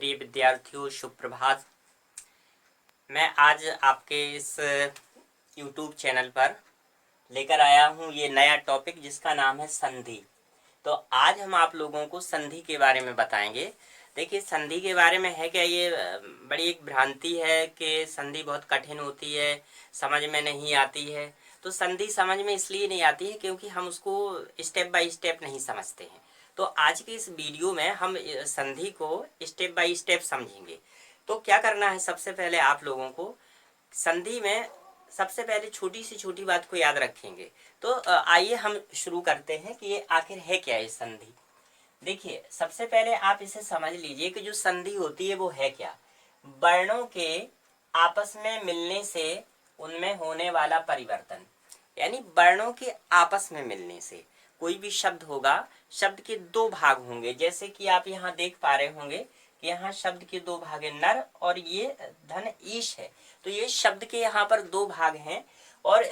प्रिय विद्यार्थियों, सुप्रभात। मैं आज आपके इस YouTube चैनल पर लेकर आया हूँ ये नया टॉपिक जिसका नाम है संधि। तो आज हम आप लोगों को संधि के बारे में बताएंगे। देखिए, संधि के बारे में है क्या, ये बड़ी एक भ्रांति है कि संधि बहुत कठिन होती है, समझ में नहीं आती है। तो संधि समझ में इसलिए नहीं आती है क्योंकि हम उसको स्टेप बाय स्टेप नहीं समझते हैं। तो आज की इस वीडियो में हम संधि को स्टेप बाय स्टेप समझेंगे। तो क्या करना है, सबसे पहले आप लोगों को संधि में सबसे पहले छोटी सी छोटी बात को याद रखेंगे। तो आइए हम शुरू करते हैं कि ये आखिर है क्या ये संधि। देखिए, सबसे पहले आप इसे समझ लीजिए कि जो संधि होती है वो है क्या। वर्णों के आपस में मिलने से उनमें होने वाला परिवर्तन, यानी वर्णों के आपस में मिलने से कोई भी शब्द होगा, शब्द के दो भाग होंगे। जैसे कि आप यहाँ देख पा रहे होंगे कि यहाँ शब्द के दो भाग है, नर और ये धन ईश है। तो ये शब्द के यहाँ पर दो भाग हैं और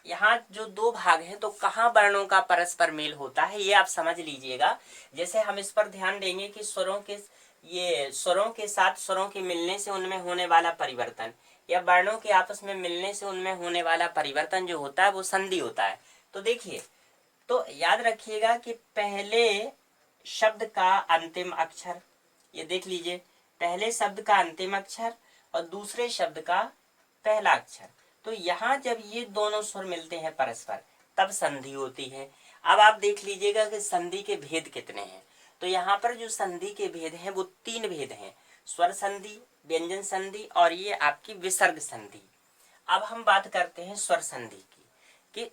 यहाँ जो दो भाग हैं तो कहाँ वर्णों का परस्पर मेल होता है ये आप समझ लीजिएगा। जैसे हम इस पर ध्यान देंगे कि स्वरों के साथ स्वरों के मिलने से उनमें होने वाला परिवर्तन, या वर्णों के आपस में मिलने से उनमें होने वाला परिवर्तन जो होता है वो संधि होता है। तो देखिए, तो याद रखिएगा कि पहले शब्द का अंतिम अक्षर, ये देख लीजिए, पहले शब्द का अंतिम अक्षर और दूसरे शब्द का पहला अक्षर। तो यहाँ जब ये दोनों स्वर मिलते हैं परस्पर तब संधि होती है। अब आप देख लीजिएगा कि संधि के भेद कितने हैं। तो यहाँ पर जो संधि के भेद हैं वो तीन भेद हैं: स्वर संधि, व्यंजन संधि और ये आपकी विसर्ग संधि। अब हम बात करते हैं स्वर संधि की कि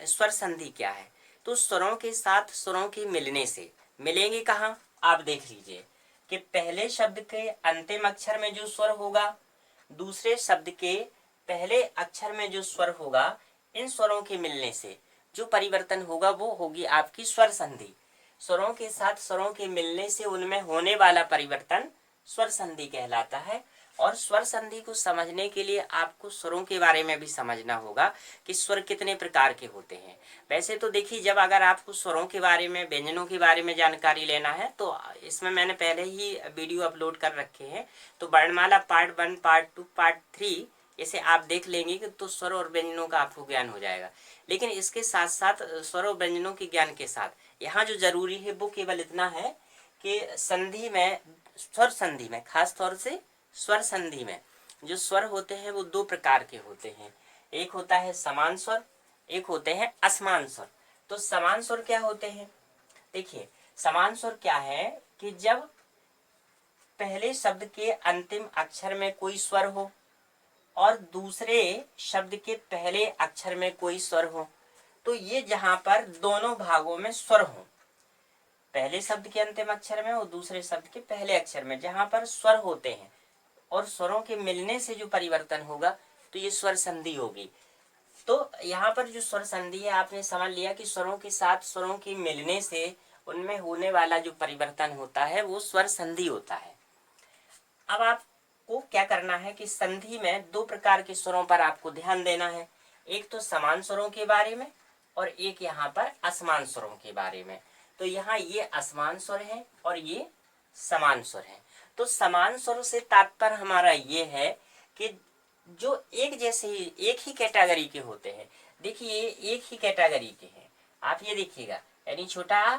स्वर संधि क्या है। तो स्वरों के साथ स्वरों के मिलने से, मिलेंगे कहाँ, आप देख लीजिए कि पहले शब्द के अंतिम अक्षर में जो स्वर होगा, दूसरे शब्द के पहले अक्षर में जो स्वर होगा, इन स्वरों के मिलने से जो परिवर्तन होगा वो होगी आपकी स्वर संधि। स्वरों के साथ स्वरों के मिलने से उनमें होने वाला परिवर्तन स्वर संधि कहलाता है। और स्वर संधि को समझने के लिए आपको स्वरों के बारे में भी समझना होगा कि स्वर कितने प्रकार के होते हैं। वैसे तो देखिए, जब अगर आपको स्वरों के बारे में, व्यंजनों के बारे में जानकारी लेना है तो इसमें मैंने पहले ही वीडियो अपलोड कर रखे हैं। तो वर्णमाला पार्ट 1, पार्ट 2, पार्ट 3 इसे आप देख लेंगे कि तो स्वर और व्यंजनों का आपको ज्ञान हो जाएगा। लेकिन इसके साथ साथ स्वर और व्यंजनों के ज्ञान के साथ यहाँ जो जरूरी है वो केवल इतना है कि संधि में, स्वर संधि में, खास तौर से स्वर संधि में जो स्वर होते हैं वो दो प्रकार के होते हैं। एक होता है समान स्वर, एक होते हैं असमान स्वर। तो समान स्वर क्या होते हैं? देखिए, समान स्वर क्या है कि जब पहले शब्द के अंतिम अक्षर में कोई स्वर हो और दूसरे शब्द के पहले अक्षर में कोई स्वर हो, तो ये जहां पर दोनों भागों में स्वर हो, पहले शब्द के अंतिम अक्षर में और दूसरे शब्द के पहले अक्षर में जहां पर स्वर होते हैं और स्वरों के मिलने से जो परिवर्तन होगा तो ये स्वर संधि होगी। तो यहाँ पर जो स्वर संधि है, आपने समझ लिया कि स्वरों के साथ स्वरों के मिलने से उनमें होने वाला जो परिवर्तन होता है वो स्वर संधि होता है। अब आपको क्या करना है कि संधि में दो प्रकार के स्वरों पर आपको ध्यान देना है। एक तो समान स्वरों के बारे में और एक यहाँ पर असमान स्वरों के बारे में। तो यहाँ ये असमान स्वर है और ये समान स्वर है। तो समान स्वर से तात्पर्य हमारा ये है कि जो एक जैसे ही, एक ही कैटेगरी के होते हैं। देखिए, एक ही कैटेगरी के हैं, आप ये देखिएगा, यानी छोटा आ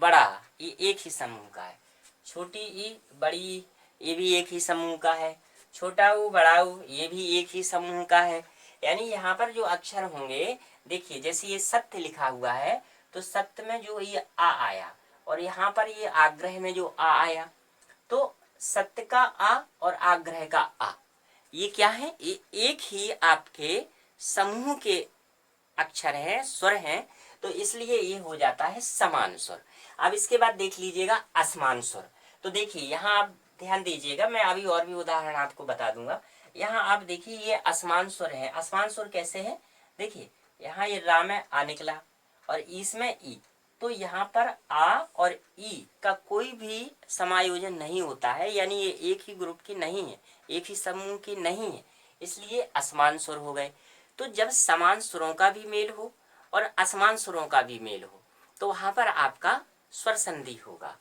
बड़ा आ ये एक ही समूह का है, छोटी ई बड़ी ई ये भी एक ही समूह का है, छोटा ऊ बड़ा ऊ ये भी एक ही समूह का है। यानी यहाँ पर जो अक्षर होंगे, देखिए जैसे ये सत्य लिखा हुआ है तो सत्य में जो ये आ आया और यहाँ पर ये आग्रह में जो आ आया, तो सत्य का आ और आग्रह का आ ये क्या है, ये एक ही आपके समूह के अक्षर हैं, स्वर हैं। तो इसलिए ये हो जाता है समान स्वर। अब इसके बाद देख लीजिएगा असमान स्वर। तो देखिए, यहाँ आप ध्यान दीजिएगा, मैं अभी और भी उदाहरण आपको बता दूंगा। यहाँ आप देखिए, ये असमान स्वर है। असमान स्वर कैसे है? देखिए, यहाँ ये रा में आ निकला और इसमें ई, तो यहाँ पर आ और ई का कोई भी समायोजन नहीं होता है, यानी ये एक ही ग्रुप की नहीं है, एक ही समूह की नहीं है, इसलिए असमान स्वर हो गए। तो जब समान स्वरों का भी मेल हो और असमान स्वरों का भी मेल हो तो वहां पर आपका स्वर संधि होगा।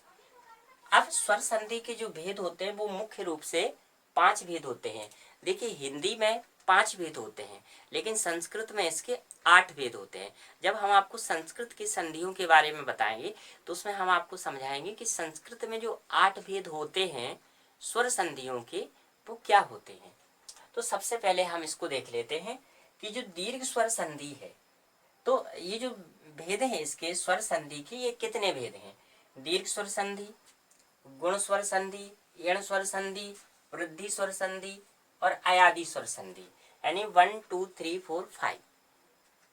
अब स्वर संधि के जो भेद होते हैं वो मुख्य रूप से 5 भेद होते हैं। देखिए हिंदी में 5 भेद होते हैं, लेकिन संस्कृत में इसके 8 भेद होते हैं। जब हम आपको संस्कृत की संधियों के बारे में बताएंगे तो उसमें हम आपको समझाएंगे कि संस्कृत में जो 8 भेद होते हैं स्वर संधियों के, वो क्या होते हैं। तो सबसे पहले हम इसको देख लेते हैं कि जो दीर्घ स्वर संधि है, तो ये जो भेद है इसके स्वर संधि के, ये कितने भेद हैं। दीर्घ स्वर संधि, गुण स्वर संधि, यण स्वर संधि, वृद्धि स्वर संधि और अयादि स्वर संधि, यानी 1 2 3 4 5।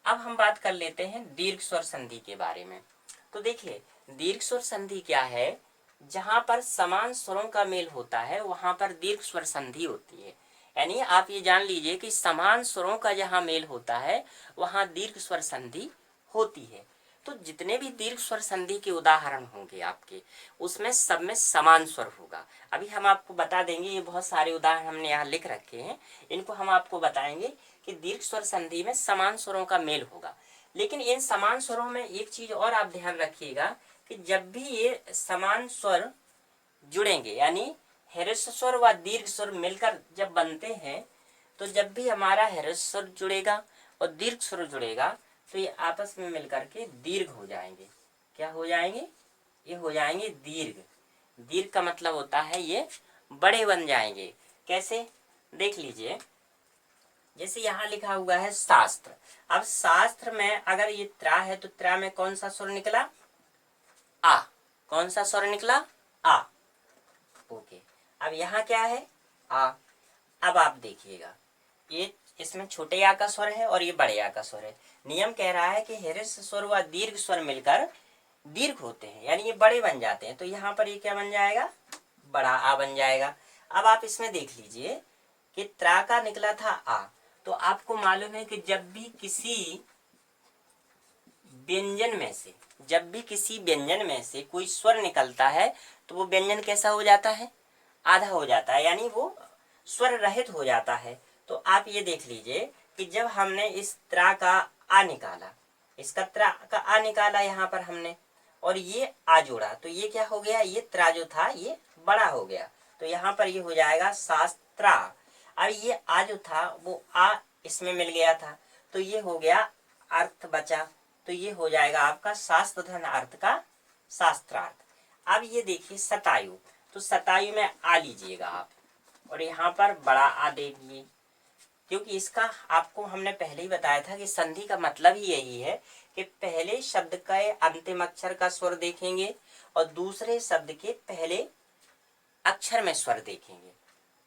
अब हम बात कर लेते हैं दीर्घ स्वर संधि के बारे में। तो देखिए दीर्घ स्वर संधि क्या है, जहां पर समान स्वरों का मेल होता है वहां पर दीर्घ स्वर संधि होती है। यानी आप ये जान लीजिए कि समान स्वरों का जहां मेल होता है वहां दीर्घ स्वर संधि होती है। तो जितने भी दीर्घ स्वर संधि के उदाहरण होंगे आपके, उसमें सब में समान स्वर होगा। अभी हम आपको बता देंगे, ये बहुत सारे उदाहरण हमने यहाँ लिख रखे हैं, इनको हम आपको बताएंगे कि दीर्घ स्वर संधि में समान स्वरों का मेल होगा। लेकिन इन समान स्वरों में एक चीज और आप ध्यान रखिएगा कि जब भी ये समान स्वर जुड़ेंगे, यानी ह्रस्व स्वर व दीर्घ स्वर मिलकर जब बनते हैं, तो जब भी हमारा ह्रस्व स्वर जुड़ेगा और दीर्घ स्वर जुड़ेगा तो ये आपस में मिलकर के दीर्घ हो जाएंगे। क्या हो जाएंगे? ये हो जाएंगे दीर्घ। दीर्घ का मतलब होता है ये बड़े बन जाएंगे। कैसे? देख लीजिए, जैसे यहाँ लिखा हुआ है शास्त्र। अब शास्त्र में अगर ये त्रा है तो त्रा में कौन सा स्वर निकला? आ। कौन सा स्वर निकला? आ। ओके, अब यहाँ क्या है? आ। अब आप देखिएगा, ये इसमें छोटे आ का स्वर है और ये बड़े आ का स्वर है। नियम कह रहा है कि ह्रस्व स्वर व दीर्घ स्वर मिलकर दीर्घ होते हैं, यानी ये बड़े बन जाते हैं। तो यहाँ पर ये क्या बन जाएगा? बड़ा आ बन जाएगा। अब आप इसमें देख लीजिए कि त्रा का निकला था आ, तो आपको मालूम है कि जब भी किसी व्यंजन में से कोई स्वर निकलता है तो वो व्यंजन कैसा हो जाता है? आधा हो जाता है, यानी वो स्वर रहित हो जाता है। तो आप ये देख लीजिए कि जब हमने इस त्रा का आ निकाला, इसका त्रा का आ निकाला यहाँ पर हमने, और ये आ जोड़ा, तो ये क्या हो गया? ये त्रा जो था ये बड़ा हो गया, तो यहाँ पर ये हो जाएगा शास्त्रा। अब ये आ जो था वो आ इसमें मिल गया था, तो ये हो गया अर्थ बचा, तो ये हो जाएगा आपका शास्त्र धन अर्थ का शास्त्रार्थ। अब ये देखिए शतायु, तो शतायु में आ लीजिएगा आप और यहाँ पर बड़ा आ दीजिए, क्योंकि इसका आपको हमने पहले ही बताया था कि संधि का मतलब ही यही है कि पहले शब्द का अंतिम अक्षर का स्वर देखेंगे और दूसरे शब्द के पहले अक्षर में स्वर देखेंगे।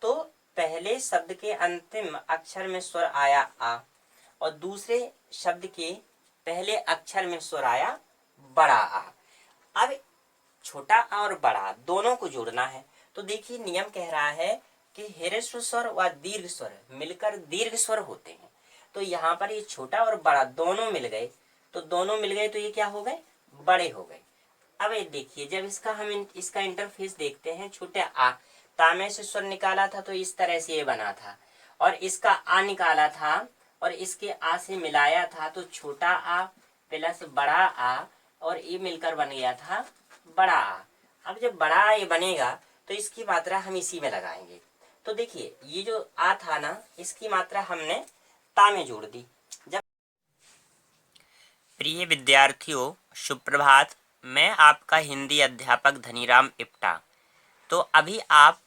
तो पहले शब्द के अंतिम अक्षर में स्वर आया आ और दूसरे शब्द के पहले अक्षर में स्वर आया बड़ा आ। अब छोटा आ और बड़ा दोनों को जोड़ना है, तो देखिए नियम कह रहा है कि ह्रस्व स्वर व दीर्घ स्वर मिलकर दीर्घ स्वर होते हैं। तो यहाँ पर ये छोटा और बड़ा दोनों मिल गए, तो ये क्या हो गए? बड़े हो गए। अब ये देखिए, जब इसका इंटरफेस देखते हैं, छोटे आ ता में से स्वर निकाला था तो इस तरह से ये बना था, और इसका आ निकाला था और इसके आ से मिलाया था, तो छोटा आ प्लस बड़ा आ और ये मिलकर बन गया था बड़ा आ। अब जब बड़ा आ ये बनेगा तो इसकी मात्रा हम इसी में लगाएंगे। तो देखिए ये जो आ था ना, इसकी मात्रा हमने ता में जोड़ दी। जब प्रिय विद्यार्थियों, सुप्रभात। मैं आपका हिंदी अध्यापक धनीराम इप्टा। तो अभी आप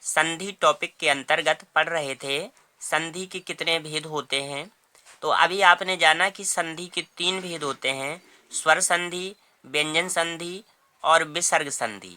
संधि टॉपिक के अंतर्गत पढ़ रहे थे संधि के कितने भेद होते हैं। तो अभी आपने जाना कि संधि के 3 भेद होते हैं, स्वर संधि, व्यंजन संधि और विसर्ग संधि।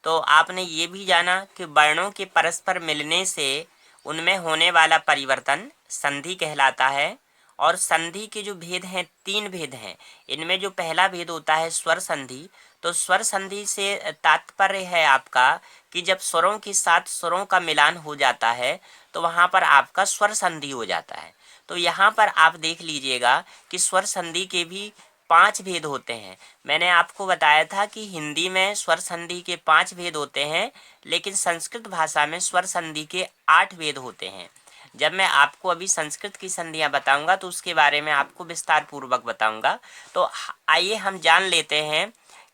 तो आपने ये भी जाना कि वर्णों के परस्पर मिलने से उनमें होने वाला परिवर्तन संधि कहलाता है। और संधि के जो भेद हैं 3 भेद हैं। इनमें जो पहला भेद होता है स्वर संधि, तो स्वर संधि से तात्पर्य है आपका कि जब स्वरों के साथ स्वरों का मिलान हो जाता है तो वहाँ पर आपका स्वर संधि हो जाता है। तो यहाँ पर आप देख लीजिएगा कि स्वर संधि के भी 5 भेद होते हैं। मैंने आपको बताया था कि हिंदी में स्वर संधि के 5 भेद होते हैं, लेकिन संस्कृत भाषा में स्वर संधि के 8 भेद होते हैं। जब मैं आपको अभी संस्कृत की संधियां बताऊंगा तो उसके बारे में आपको विस्तार पूर्वक बताऊंगा। तो आइए हम जान लेते हैं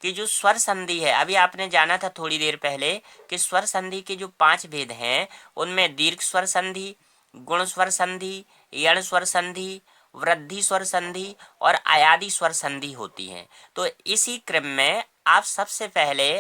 कि जो स्वर संधि है, अभी आपने जाना था थोड़ी देर पहले कि स्वर संधि के जो 5 भेद हैं उनमें दीर्घ स्वर संधि, गुण स्वर संधि, यण स्वर संधि, वृद्धि स्वर संधि और आयादी स्वर संधि होती हैं। तो इसी क्रम में आप सबसे पहले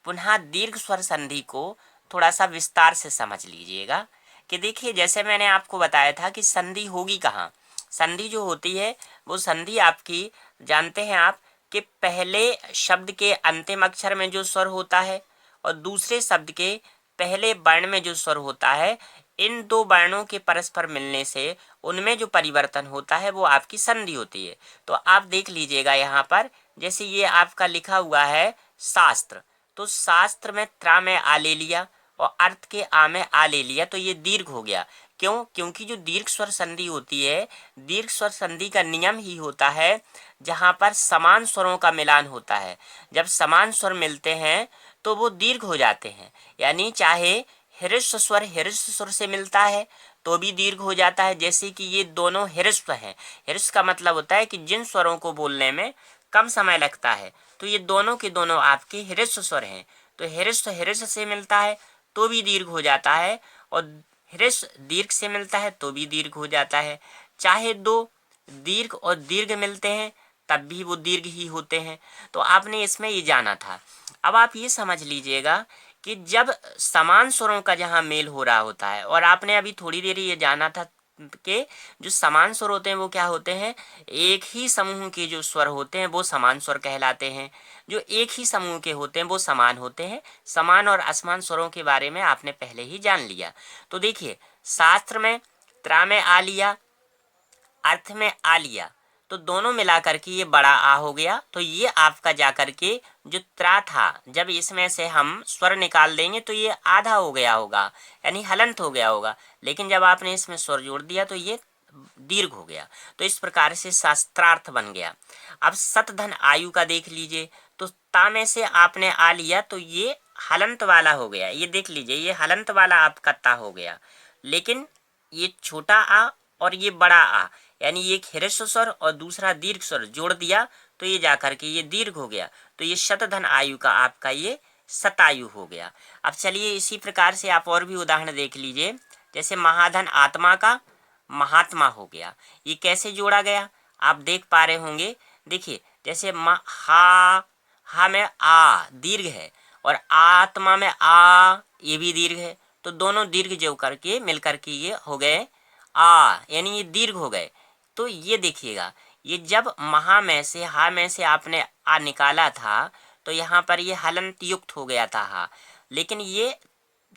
पुनः दीर्घ स्वर संधि को थोड़ा सा विस्तार से समझ लीजिएगा कि देखिए, जैसे मैंने आपको बताया था कि संधि होगी कहाँ। संधि जो होती है वो संधि आपकी, जानते हैं आप कि पहले शब्द के अंतिम अक्षर में जो स्वर होता है और दूसरे शब्द के पहले वर्ण में जो स्वर होता है, इन दो वर्णों के परस्पर मिलने से उनमें जो परिवर्तन होता है वो आपकी संधि होती है। तो आप देख लीजिएगा यहाँ पर, जैसे ये आपका लिखा हुआ है शास्त्र, तो शास्त्र में त्रा में आ ले लिया और अर्थ के आ में आ ले लिया, तो ये दीर्घ हो गया। क्यों? क्योंकि जो दीर्घ स्वर संधि होती है, दीर्घ स्वर संधि का नियम ही होता है जहाँ पर समान स्वरों का मिलान होता है। जब समान स्वर मिलते हैं तो वो दीर्घ हो जाते हैं। यानी चाहे हिरस्व स्वर हिरस्व स्वर से मिलता है तो भी दीर्घ हो जाता है, जैसे कि ये दोनों हिरस्व हैं। हिरस्व का मतलब होता है कि जिन स्वरों को बोलने में कम समय लगता है, तो ये दोनों के दोनों आपके हिरस्व स्वर हैं। तो हिरस्व हिरस्व से मिलता है तो भी दीर्घ हो जाता है और हिरस्व दीर्घ से मिलता है तो भी दीर्घ हो जाता है। चाहे दो दीर्घ और दीर्घ मिलते हैं तब भी वो दीर्घ ही होते हैं। तो आपने इसमें ये जाना था। अब आप ये समझ लीजिएगा कि जब समान स्वरों का जहाँ मेल हो रहा होता है, और आपने अभी थोड़ी देर ये जाना था कि जो समान स्वर होते हैं वो क्या होते हैं, एक ही समूह के जो स्वर होते हैं वो समान स्वर कहलाते हैं। जो एक ही समूह के होते हैं वो समान होते हैं। समान और असमान स्वरों के बारे में आपने पहले ही जान लिया। तो देखिए, शास्त्र में त्रा में आ लिया, अर्थ में आ लिया, तो दोनों मिलाकर के ये बड़ा आ हो गया। तो ये आपका जाकर के जो त्रा था, जब इसमें से हम स्वर निकाल देंगे तो ये आधा हो गया होगा, यानी हलंत हो गया होगा। लेकिन जब आपने इसमें स्वर जोड़ दिया तो ये दीर्घ हो गया। तो इस प्रकार से शास्त्रार्थ बन गया। अब सत धन आयु का देख लीजिए, तो ता में से आपने आ लिया तो ये हलंत वाला हो गया। ये देख लीजिए, ये हलंत वाला आपका ता हो गया। लेकिन ये छोटा आ और ये बड़ा आ, यानी एक हिरस्व स्वर और दूसरा दीर्घ स्वर जोड़ दिया तो ये जाकर के ये दीर्घ हो गया। तो ये शतधन आयु का आपका ये शतायु हो गया। अब चलिए इसी प्रकार से आप और भी उदाहरण देख लीजिए। जैसे महाधन आत्मा का महात्मा हो गया। ये कैसे जोड़ा गया आप देख पा रहे होंगे। देखिए, जैसे हा में आ दीर्घ है और आत्मा में आ ये भी दीर्घ है, तो दोनों दीर्घ जो करके मिल करके ये हो गए आ, यानी ये दीर्घ हो गए। तो ये देखिएगा, ये जब महा में से हा में से आपने आ निकाला था तो यहाँ पर ये हलंत युक्त हो गया था हा, लेकिन ये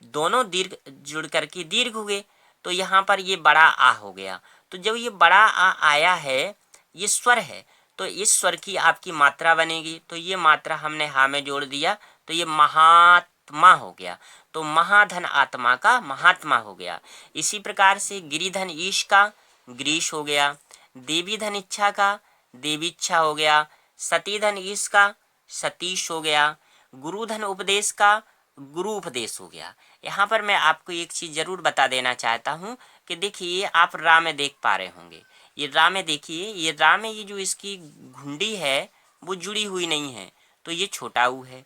दोनों दीर्घ जुड़ करके दीर्घ हुए तो यहाँ पर ये बड़ा आ हो गया। तो जब ये बड़ा आ आया है, ये स्वर है, तो इस स्वर की आपकी मात्रा बनेगी। तो ये मात्रा हमने हा में जोड़ दिया तो ये महात्मा हो गया। तो महाधन आत्मा का महात्मा हो गया। इसी प्रकार से गिरिधन ईश का ग्रीश हो गया। देवी धन इच्छा का देवीच्छा हो गया। सती धन ईश का सतीश हो गया। गुरुधन उपदेश का गुरु उपदेश हो गया। यहाँ पर मैं आपको एक चीज़ जरूर बता देना चाहता हूँ कि देखिए, आप रा में देख पा रहे होंगे। ये रा में देखिए, ये रा में ये जो इसकी घुंडी है वो जुड़ी हुई नहीं है, तो ये छोटा ऊ है।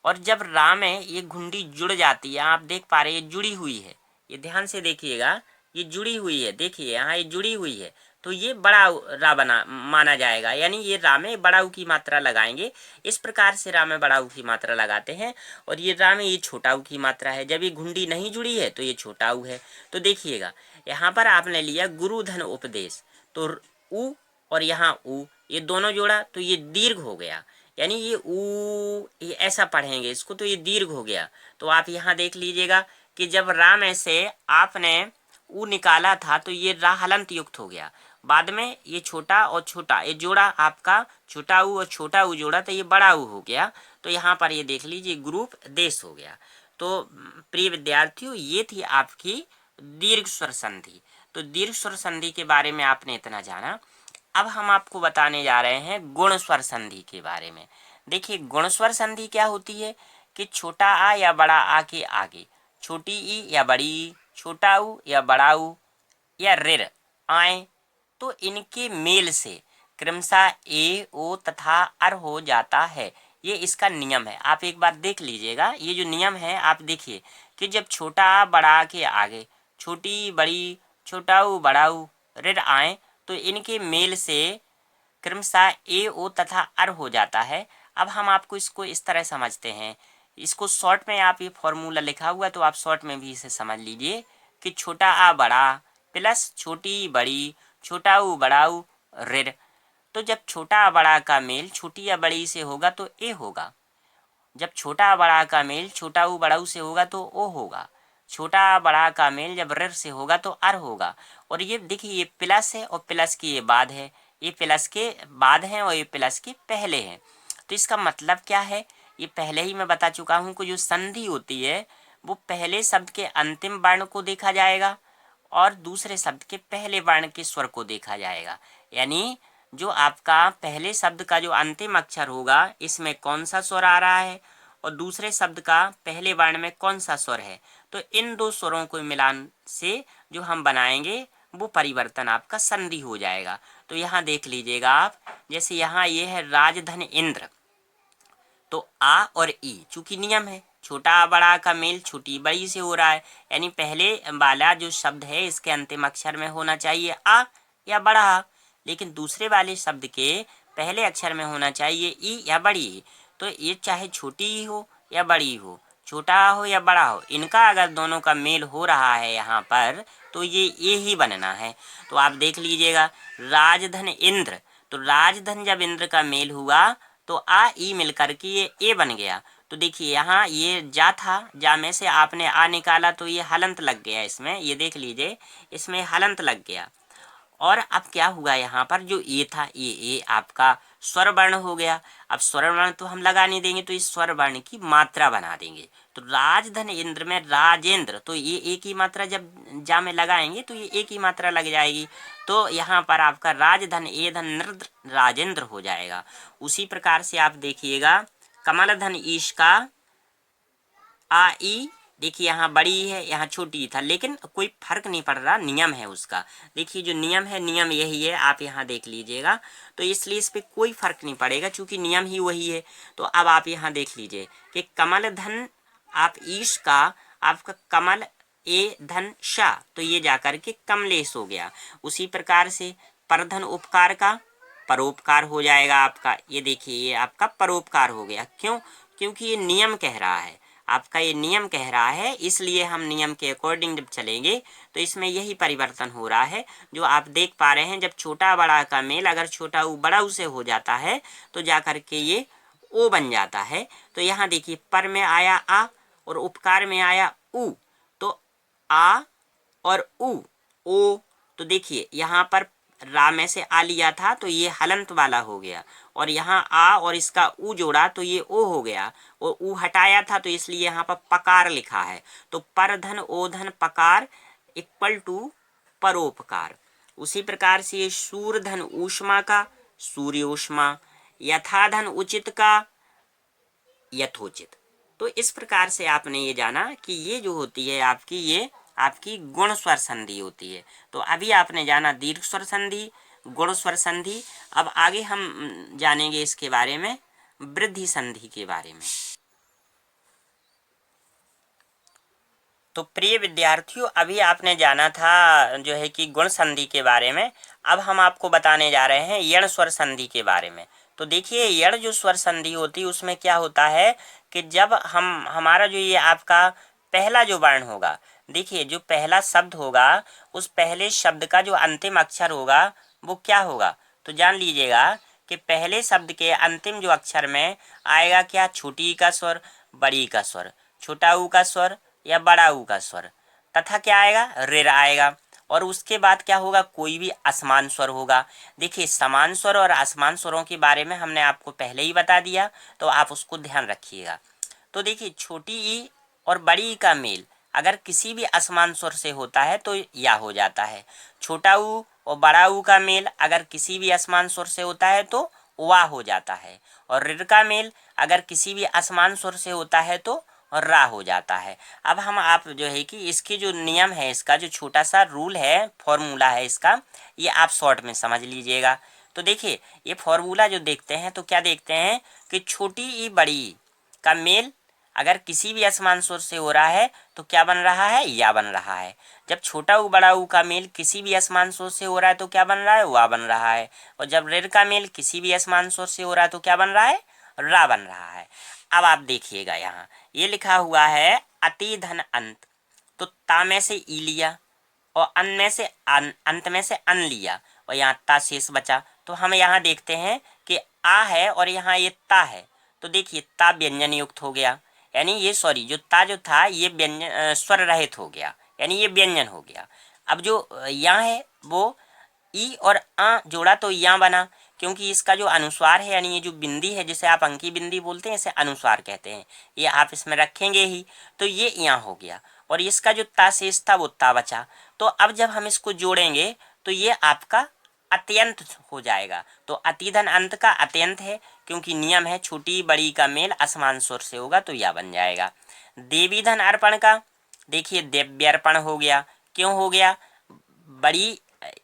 और जब रा में ये घुंडी जुड़ जाती है, आप देख पा रहे हैं ये जुड़ी हुई है, ये ध्यान से देखिएगा, ये जुड़ी हुई है। देखिए यहाँ ये जुड़ी हुई है, तो ये बड़ा रा बना माना जाएगा, यानी ये रा में बड़ा ऊ की मात्रा लगाएंगे। इस प्रकार से रा में बड़ा ऊ की मात्रा लगाते हैं और ये रा में ये छोटा ऊ की मात्रा है। जब ये घुंडी नहीं जुड़ी है तो ये छोटा ऊ है। तो देखिएगा, यहाँ पर आपने लिया गुरु धन उपदेश, तो ऊ और यहाँ ऊ ये दोनों जोड़ा तो ये दीर्घ हो गया, यानी ये ऊ ये ऐसा पढ़ेंगे इसको, तो ये दीर्घ हो गया। तो आप यहाँ देख लीजिएगा कि जब रा में से आपने ऊ निकाला था तो ये रा हलंत युक्त हो गया। बाद में ये छोटा और छोटा ये जोड़ा आपका, छोटा ऊ और छोटा ऊ जोड़ा तो ये बड़ा ऊ हो गया। तो यहाँ पर ये देख लीजिए ग्रुप देश हो गया। तो प्रिय विद्यार्थियों, ये थी आपकी दीर्घ स्वर संधि। तो दीर्घ स्वर संधि के बारे में आपने इतना जाना। अब हम आपको बताने जा रहे हैं गुण स्वर संधि के बारे में। देखिए, गुण स्वर संधि क्या होती है कि छोटा आ या बड़ा आ के आगे छोटी ई या बड़ी ई, छोटा ऊ या बड़ा ऊ या रिर आए, तो इनके मेल से क्रमशः ए ओ तथा अर हो जाता है। ये इसका नियम है। आप एक बार देख लीजिएगा, ये जो नियम है आप देखिए कि जब छोटा आ बड़ा आ के आगे छोटी बड़ी छोटा ऊ बड़ा ऊ ऋ आए तो इनके मेल से क्रमशः ए ओ तथा अर हो जाता है। अब हम आपको इसको इस तरह समझते हैं, इसको शॉर्ट में आप ये फॉर्मूला लिखा हुआ तो आप शॉर्ट में भी इसे समझ लीजिए कि छोटा आ बड़ा प्लस छोटी बड़ी छोटा ऊ बड़ा ऊ ऋ। तो जब छोटा आ बड़ा का मेल छोटी या बड़ी से होगा तो ए होगा, जब छोटा बड़ा का मेल छोटा ऊ बड़ा ऊ से होगा तो ओ होगा, छोटा बड़ा का मेल जब ऋ से होगा तो अर होगा। और ये देखिए ये प्लस है और प्लस की ये बाद है, ये प्लस के बाद है और ये प्लस के पहले है। तो इसका मतलब क्या है, ये पहले ही मैं बता चुका हूँ कि जो संधि होती है वो पहले शब्द के अंतिम वर्ण को देखा जाएगा और दूसरे शब्द के पहले वर्ण के स्वर को देखा जाएगा। यानी जो आपका पहले शब्द का जो अंतिम अक्षर होगा इसमें कौन सा स्वर आ रहा है और दूसरे शब्द का पहले वर्ण में कौन सा स्वर है, तो इन दो स्वरों को मिलान से जो हम बनाएंगे वो परिवर्तन आपका संधि हो जाएगा। तो यहाँ देख लीजिएगा आप, जैसे यहाँ ये है राजधन इंद्र, तो आ और ई चूंकि नियम है छोटा बड़ा का मेल छोटी बड़ी से हो रहा है, यानी पहले वाला जो शब्द है इसके अंतिम अक्षर में होना चाहिए आ या बड़ा आ, लेकिन दूसरे वाले शब्द के पहले अक्षर में होना चाहिए ई या बड़ी। तो ये चाहे छोटी ही हो या बड़ी हो, छोटा हो या बड़ा हो, इनका अगर दोनों का मेल हो रहा है यहाँ पर तो ये ही बनना है। तो आप देख लीजिएगा राजधन इंद्र, तो राजधन जब इंद्र का मेल हुआ तो आ ई मिल करके ये ए बन गया। तो देखिए यहाँ ये जा था, जा में से आपने आ निकाला तो ये हलंत लग गया इसमें, ये देख लीजिए इसमें हलंत लग गया। और अब क्या हुआ यहाँ पर जो ए था ये आपका स्वर वर्ण हो गया। अब स्वर वर्ण तो हम लगा नहीं देंगे तो इस स्वर वर्ण की मात्रा बना देंगे। तो राजधन इंद्र में राजेंद्र, तो ये एक ही मात्रा जब जा में लगाएंगे तो ये एक ही मात्रा लग जाएगी। तो यहाँ पर आपका राजधन ए धन नृद्र राजेंद्र हो जाएगा। उसी प्रकार से आप देखिएगा कमल धन ईश का आ ई, देखिए यहाँ बड़ी है यहाँ छोटी था, लेकिन कोई फर्क नहीं पड़ रहा, नियम है उसका। देखिए जो नियम है नियम यही है, आप यहाँ देख लीजिएगा। तो इसलिए इस पर कोई फर्क नहीं पड़ेगा क्योंकि नियम ही वही है। तो अब आप यहाँ देख लीजिए कि कमल धन आप ईश का आपका कमल ए धन शा, तो ये जाकर के कमलेश हो गया। उसी प्रकार से परधन उपकार का परोपकार हो जाएगा आपका। ये देखिए ये आपका परोपकार हो गया। क्यों? क्योंकि ये नियम कह रहा है, आपका ये नियम कह रहा है, इसलिए हम नियम के अकॉर्डिंग जब चलेंगे तो इसमें यही परिवर्तन हो रहा है जो आप देख पा रहे हैं। जब छोटा बड़ा का मेल अगर छोटा ऊ बड़ा ऊ से हो जाता है तो जाकर के ये ओ बन जाता है। तो यहाँ देखिए पर में आया आ और उपकार में आया ऊ, तो आ और ऊ ओ, तो देखिए यहाँ पर रा में से आ लिया था तो ये हलंत वाला हो गया, और यहाँ आ और इसका ऊ जोड़ा तो ये ओ हो गया, और ऊ हटाया था तो इसलिए यहाँ पर पकार लिखा है। तो पर धन ओ धन पकार इक्वल टू परोपकार। उसी प्रकार से ये सूर धन ऊष्मा का सूर्योष्मा, यथा धन उचित का यथोचित। तो इस प्रकार से आपने ये जाना कि ये जो होती है आपकी ये आपकी गुण स्वर संधि होती है। तो अभी आपने जाना दीर्घ स्वर संधि, गुण स्वर संधि। अब आगे हम जानेंगे इसके बारे में वृद्धि संधि के बारे में। तो प्रिय विद्यार्थियों, अभी आपने जाना था जो है कि गुण संधि के बारे में। अब हम आपको बताने जा रहे हैं यण स्वर संधि के बारे में। तो देखिए यण जो स्वर संधि होती है उसमें क्या होता है कि जब हमारा जो ये आपका पहला जो वर्ण होगा, देखिए जो पहला शब्द होगा उस पहले शब्द का जो अंतिम अक्षर होगा वो क्या होगा, तो जान लीजिएगा कि पहले शब्द के अंतिम जो अक्षर में आएगा क्या, छोटी का स्वर, बड़ी का स्वर, छोटा ऊ का स्वर या बड़ा ऊ का स्वर, तथा क्या आएगा ऋ आएगा। और उसके बाद क्या होगा, कोई भी असमान स्वर होगा। देखिए समान स्वर और असमान स्वरों के बारे में हमने आपको पहले ही बता दिया, तो आप उसको ध्यान रखिएगा। तो देखिए छोटी ई और बड़ी ई का मेल अगर किसी भी असमान स्वर से होता है तो या हो जाता है। छोटा ऊ और बड़ा ऊ का मेल अगर किसी भी असमान स्वर से होता है तो वा हो जाता है, और ऋ का मेल अगर किसी भी असमान स्वर से होता है तो रा हो जाता है। अब हम आप जो है कि इसके जो नियम है, इसका जो छोटा सा रूल है, फॉर्मूला है इसका, ये आप शॉर्ट में समझ लीजिएगा। तो देखिए ये फॉर्मूला जो देखते हैं तो क्या देखते हैं कि छोटी ई बड़ी का मेल अगर किसी भी असमान स्वर से हो रहा है तो क्या बन रहा है, या बन रहा है। जब छोटा ऊ बड़ा ऊ का मेल किसी भी असमान स्वर से हो रहा है तो क्या बन रहा है, वा बन रहा है। और जब ऋ का मेल किसी भी असमान स्वर से हो रहा है तो क्या बन रहा है, रा बन रहा है। अब आप देखिएगा यहाँ ये लिखा हुआ है अति धन अंत, तो ता में से ई लिया और अन में से अंत में से अन लिया और यहाँ ता शेष बचा। तो हम यहाँ देखते हैं कि आ है और यहाँ ये ता है, तो देखिए ता व्यंजन युक्त हो गया, यानी ये सॉरी जो ता जो था ये व्यंजन स्वर रहित हो गया, यानी ये व्यंजन हो गया। अब जो यहाँ है वो ई और आ जोड़ा तो यहाँ बना, क्योंकि इसका जो अनुस्वार है यानी ये जो बिंदी है जिसे आप अंकी बिंदी बोलते हैं इसे अनुस्वार कहते हैं, ये आप इसमें रखेंगे ही, तो ये यहाँ हो गया। और इसका जो ता शेष था वो ता बचा। तो अब जब हम इसको जोड़ेंगे तो ये आपका अत्यंत हो जाएगा। तो अतिधन अंत का अत्यंत है, क्योंकि नियम है छोटी बड़ी का मेल असमान स्वर से होगा तो या बन जाएगा। देवी धन अर्पण का देखिए देव्यर्पण हो गया, क्यों हो गया, बड़ी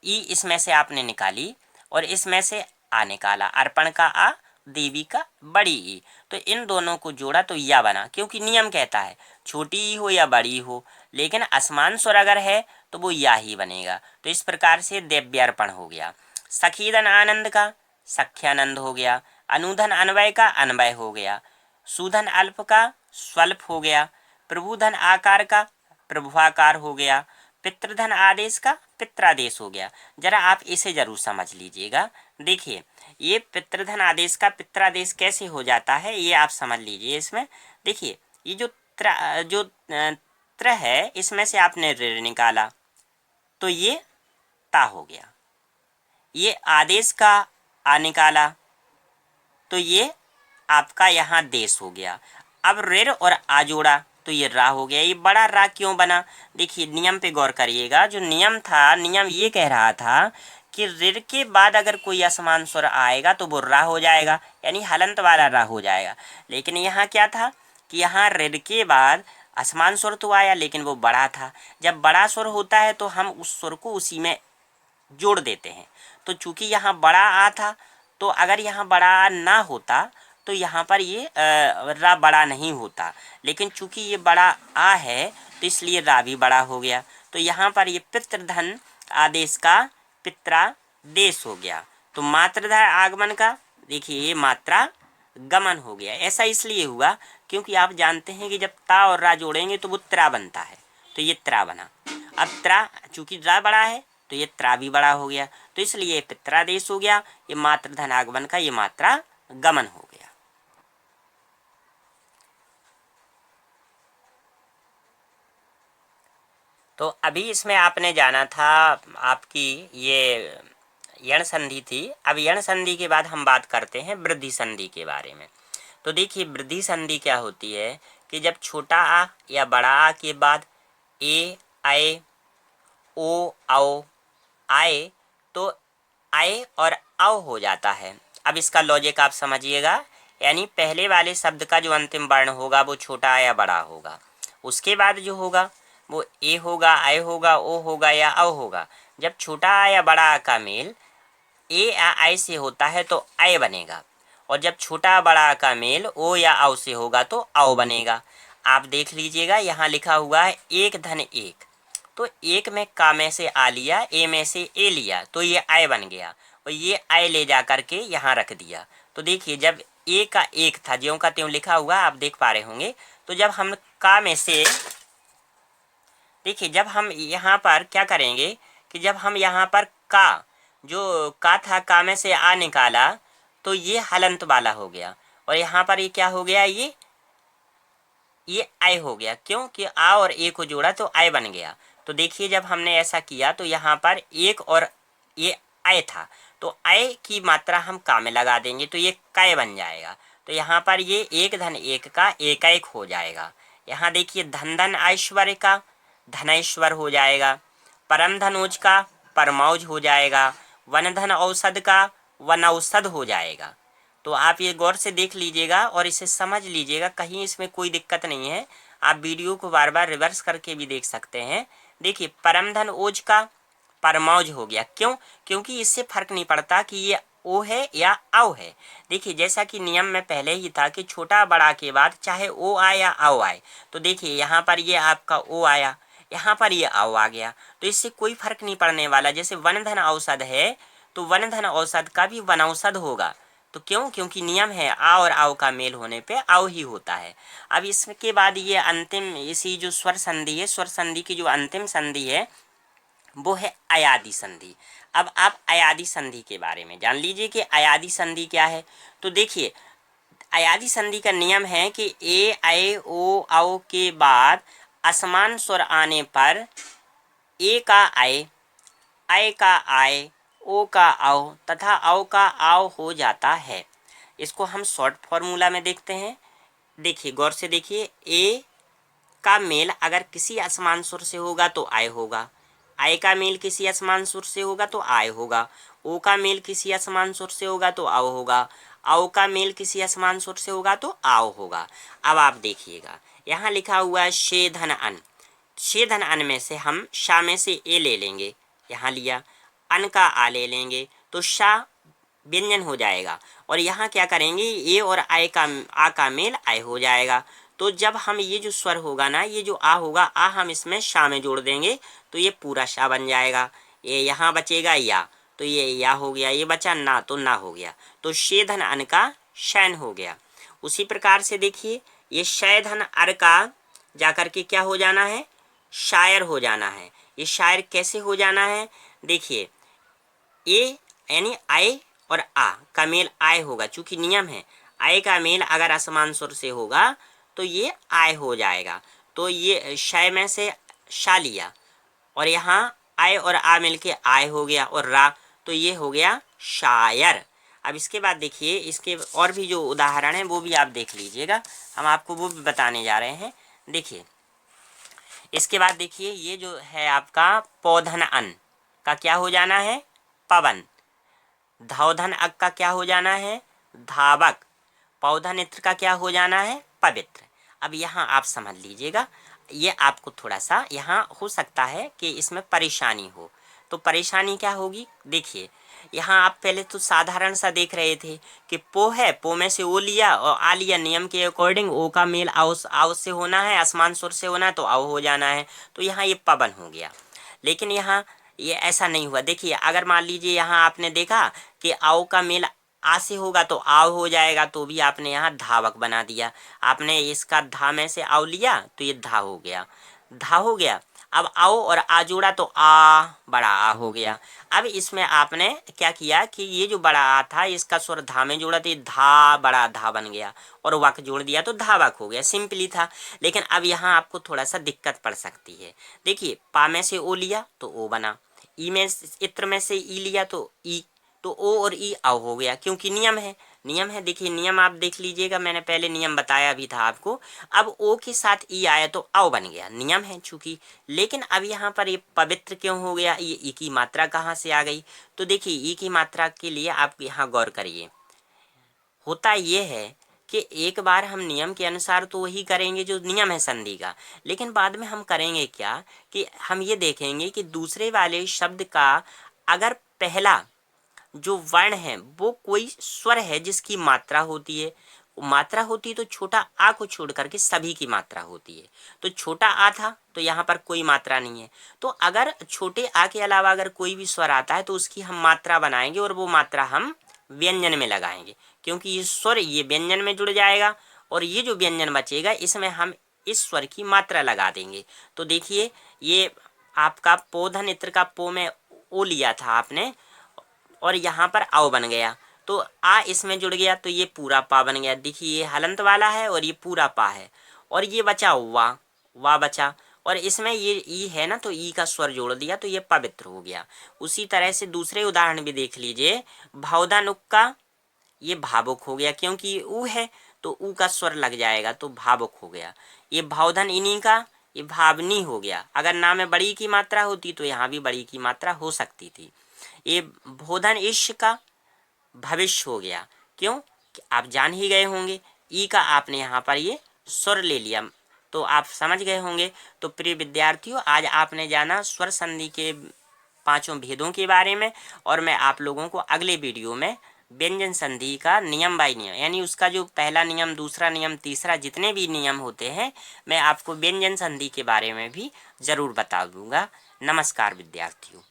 ई इसमें से आपने निकाली और इसमें से आ निकाला, अर्पण का आ देवी का बड़ी ई, तो इन दोनों को जोड़ा तो या बना, क्योंकि नियम कहता है छोटी ई हो या बड़ी हो लेकिन असमान स्वर अगर है तो वो या ही बनेगा। तो इस प्रकार से देव्यार्पण हो गया। सखीधन आनंद का सख्यानंद हो गया। अनुधन अन्वय का अन्वय हो गया। सुधन अल्प का स्वल्प हो गया। प्रभुधन आकार का प्रभुआकार हो गया। पितृधन आदेश का पित्रादेश हो गया। जरा आप इसे जरूर समझ लीजिएगा। देखिए ये पितृधन आदेश का पित्रादेश कैसे हो जाता है ये आप समझ लीजिए। इसमें देखिए ये जो त्र है इसमें से आपने ऋ निकाला तो ये ता हो गया। ये आदेश का आ निकाला तो ये आपका यहाँ देश हो गया। अब ऋ और आ जोड़ा तो ये रा हो गया। ये बड़ा रा क्यों बना, देखिए नियम पे गौर करिएगा। जो नियम था, नियम ये कह रहा था कि ऋ के बाद अगर कोई असमान स्वर आएगा तो वो रा हो जाएगा, यानी हलंत वाला रा हो जाएगा। लेकिन यहाँ क्या था कि यहाँ ऋ के बाद असमान स्वर तो आया लेकिन वो बड़ा था। जब बड़ा स्वर होता है तो हम उस स्वर को उसी में जोड़ देते हैं। तो चूंकि यहाँ बड़ा आ था तो अगर यहाँ बड़ा आ ना होता तो यहाँ पर ये रा बड़ा नहीं होता, लेकिन चूंकि ये बड़ा आ है तो इसलिए रा भी बड़ा हो गया। तो यहाँ पर ये पितृधन आदेश का पित्रादेश हो गया। तो मात्रधन आगमन का देखिए ये मात्रा गमन हो गया। ऐसा इसलिए हुआ क्योंकि आप जानते हैं कि जब ता और रा जोड़ेंगे तो वो त्रा बनता है, तो ये त्रा बना। अब त्रा चूंकि रा बड़ा है तो ये त्रा भी बड़ा हो गया, तो इसलिए पित्रादेश हो गया। ये मात्रधन आगमन का ये मात्रा गमन हो गया। तो अभी इसमें आपने जाना था आपकी ये यण संधि थी। अब यण संधि के बाद हम बात करते हैं वृद्धि संधि के बारे में। तो देखिए वृद्धि संधि क्या होती है कि जब छोटा आ या बड़ा आ के बाद ए आए ओ आओ आए तो आए और आओ हो जाता है। अब इसका लॉजिक आप समझिएगा, यानी पहले वाले शब्द का जो अंतिम वर्ण होगा वो छोटा आ या बड़ा होगा, उसके बाद जो होगा वो ए होगा, आय होगा, ओ होगा या औ होगा। जब छोटा आ या बड़ा आ का मेल ए या आय से होता है तो आय बनेगा, और जब छोटा बड़ा आ का मेल ओ या औ से होगा तो औ बनेगा। आप देख लीजिएगा यहाँ लिखा हुआ है एक धन एक, तो एक में का में से आ लिया, ए में से ए लिया तो ये आय बन गया, और ये आय ले जा करके यहाँ रख दिया। तो देखिए जब ए का एक था ज्यों का त्यों लिखा हुआ आप देख पा रहे होंगे, तो जब हम का में से देखिए जब हम यहाँ पर क्या करेंगे कि जब हम यहाँ पर का जो का था का में से आ निकाला तो ये हलंत वाला हो गया, और यहाँ पर ये क्या हो गया, ये आय हो गया। क्यों कि आ और ए को जोड़ा तो आय बन गया। तो देखिए जब हमने ऐसा किया तो यहाँ पर एक और ये आय था तो आय की मात्रा हम का में लगा देंगे तो ये काय बन जाएगा। तो यहाँ पर ये एक धन एक का एकाएक हो जाएगा। यहाँ देखिए धन धन ऐश्वर्य का धनैश्वर हो जाएगा। परम धनोज का परमौज हो जाएगा। वन धन औषध का वन औषध हो जाएगा। तो आप ये गौर से देख लीजिएगा और इसे समझ लीजिएगा, कहीं इसमें कोई दिक्कत नहीं है। आप वीडियो को बार बार रिवर्स करके भी देख सकते हैं। देखिए परम धन ओज का परमौज हो गया। क्यों? क्योंकि इससे फर्क नहीं पड़ता कि ये ओ है या औ है। देखिए जैसा कि नियम में पहले ही था कि छोटा बड़ा के बाद चाहे ओ आए या औ आए, तो देखिए यहाँ पर ये आपका ओ आया, यहाँ पर ये औ आ गया, तो इससे कोई फर्क नहीं पड़ने वाला। जैसे वन धन औषध है तो वन धन औषध का भी वनौषध होगा। तो क्यों? क्योंकि नियम है आ और आओ का मेल होने पे आओ ही होता है। अब इसके बाद ये अंतिम, इसी जो स्वर संधि है, स्वर संधि की जो अंतिम संधि है वो है अयादि संधि। अब आप अयादि संधि के बारे में जान लीजिए कि अयादि संधि क्या है। तो देखिए अयादि संधि का नियम है कि ए ऐ ओ औ के बाद असमान स्वर आने पर ए का ऐ का आय, ओ का औ तथा औ का आव हो जाता है। इसको हम शॉर्ट फॉर्मूला में देखते हैं। देखिए गौर से देखिए, ए का मेल अगर किसी असमान सुर से होगा तो आय होगा, आय का मेल किसी असमान सुर से होगा तो आय होगा, ओ का मेल किसी असमान सुर से होगा तो आओ होगा, आओ का मेल किसी असमान सुर से होगा तो आओ होगा। अब आप देखिएगा यहाँ लिखा हुआ है शे धन अन। शे धन अन में से हम शा में से ए ले लेंगे, यहाँ लिया, अन का आ ले लेंगे तो शा व्यंजन हो जाएगा। और यहाँ क्या करेंगे, ए और आय का आ का मेल आय हो जाएगा। तो जब हम ये जो स्वर होगा ना, ये जो आ होगा, आ हम इसमें शा में जोड़ देंगे तो ये पूरा शा बन जाएगा। ये यहाँ बचेगा या, तो ये या हो गया, ये बचा ना तो ना हो गया, तो शे धन अन का शैन हो गया। उसी प्रकार से देखिए ये शय धन अर का जाकर के क्या हो जाना है, शायर हो जाना है। ये शायर कैसे हो जाना है, देखिए ए यानी आय और आ का मेल आय होगा, चूंकि नियम है आय का मेल अगर असमान सुर से होगा तो ये आय हो जाएगा। तो ये शय में से शा लिया और यहाँ आय और आ मिलके आय हो गया और रा, तो ये हो गया शायर। अब इसके बाद देखिए इसके और भी जो उदाहरण है वो भी आप देख लीजिएगा, हम आपको वो भी बताने जा रहे हैं। देखिए इसके बाद देखिए ये जो है आपका पौधन अन का क्या हो जाना है, पवन। धौधन अक का क्या हो जाना है, धावक। पौधन इत्र का क्या हो जाना है, पवित्र। अब यहाँ आप समझ लीजिएगा, ये आपको थोड़ा सा यहाँ हो सकता है कि इसमें परेशानी हो। तो परेशानी क्या होगी, देखिए यहाँ आप पहले तो साधारण सा देख रहे थे कि पो है, पो में से ओ लिया और आ लिया, नियम के अकॉर्डिंग ओ का मेल आओ से होना है, आसमान सुर से होना है तो आओ हो जाना है, तो यहाँ ये पवन हो गया। लेकिन यहाँ ये ऐसा नहीं हुआ। देखिए अगर मान लीजिए यहाँ आपने देखा कि आओ का मेल आ से होगा तो आओ हो जाएगा, तो भी आपने यहाँ धावक बना दिया। आपने इसका धा में से आओ लिया तो ये धा हो गया, धा हो गया। अब आओ और आ जोड़ा तो आ बड़ा आ हो गया। अब इसमें आपने क्या किया कि ये जो बड़ा आ था इसका स्वर धा में जोड़ा तो ये धा बड़ा धा बन गया, और वक जोड़ दिया तो धावक हो गया, सिंपली था। लेकिन अब यहाँ आपको थोड़ा सा दिक्कत पड़ सकती है। देखिए पा में से ओ लिया तो ओ बना, ई में इत्र में से ई लिया तो ई, तो ओ और ई आओ हो गया, क्योंकि नियम है, नियम है। देखिए नियम आप देख लीजिएगा, मैंने पहले नियम बताया भी था आपको। अब ओ के साथ ई आया तो आओ बन गया, नियम है चूंकि। लेकिन अब यहाँ पर ये पवित्र क्यों हो गया, ये ई की मात्रा कहाँ से आ गई। तो देखिए ई की मात्रा के लिए आप यहाँ गौर करिए। होता ये है कि एक बार हम नियम के अनुसार तो वही करेंगे जो नियम है संधि का, लेकिन बाद में हम करेंगे क्या कि हम ये देखेंगे कि दूसरे वाले शब्द का अगर पहला जो वर्ण है वो कोई स्वर है जिसकी मात्रा होती है, मात्रा होती है तो छोटा आ को छोड़ करके सभी की मात्रा होती है। तो छोटा आ था तो यहाँ पर कोई मात्रा नहीं है, तो अगर छोटे आ के अलावा अगर कोई भी स्वर आता है तो उसकी हम मात्रा बनाएंगे और वो मात्रा हम व्यंजन में लगाएंगे, क्योंकि ये स्वर ये व्यंजन में जुड़ जाएगा और ये जो व्यंजन बचेगा इसमें हम इस स्वर की मात्रा लगा देंगे। तो देखिए ये आपका पोधन इत्र का पो में ओ लिया था आपने और यहाँ पर आओ बन गया, तो आ इसमें जुड़ गया तो ये पूरा पा बन गया। देखिए ये हलंत वाला है और ये पूरा पा है, और ये बचा वाह बचा, और इसमें ये ई है ना तो ई का स्वर जोड़ दिया तो ये पवित्र हो गया। उसी तरह से दूसरे उदाहरण भी देख लीजिए। भावदानुक का ये भावुक हो गया, क्योंकि ऊ है तो ऊ का स्वर लग जाएगा तो भावुक हो गया। ये भावधन इन्हीं का ये भावनी हो गया। अगर ना में बड़ी की मात्रा होती तो यहाँ भी बड़ी की मात्रा हो सकती थी। ये भोधन ईश का भविष्य हो गया, क्यों कि आप जान ही गए होंगे ई का आपने यहाँ पर ये स्वर ले लिया, तो आप समझ गए होंगे। तो प्रिय विद्यार्थियों, आज आपने जाना स्वर संधि के 5 भेदों के बारे में, और मैं आप लोगों को अगले वीडियो में व्यंजन संधि का नियम बाय नियम, यानी उसका जो पहला नियम, दूसरा नियम, तीसरा, जितने भी नियम होते हैं मैं आपको व्यंजन संधि के बारे में भी ज़रूर बता दूंगा। नमस्कार विद्यार्थियों।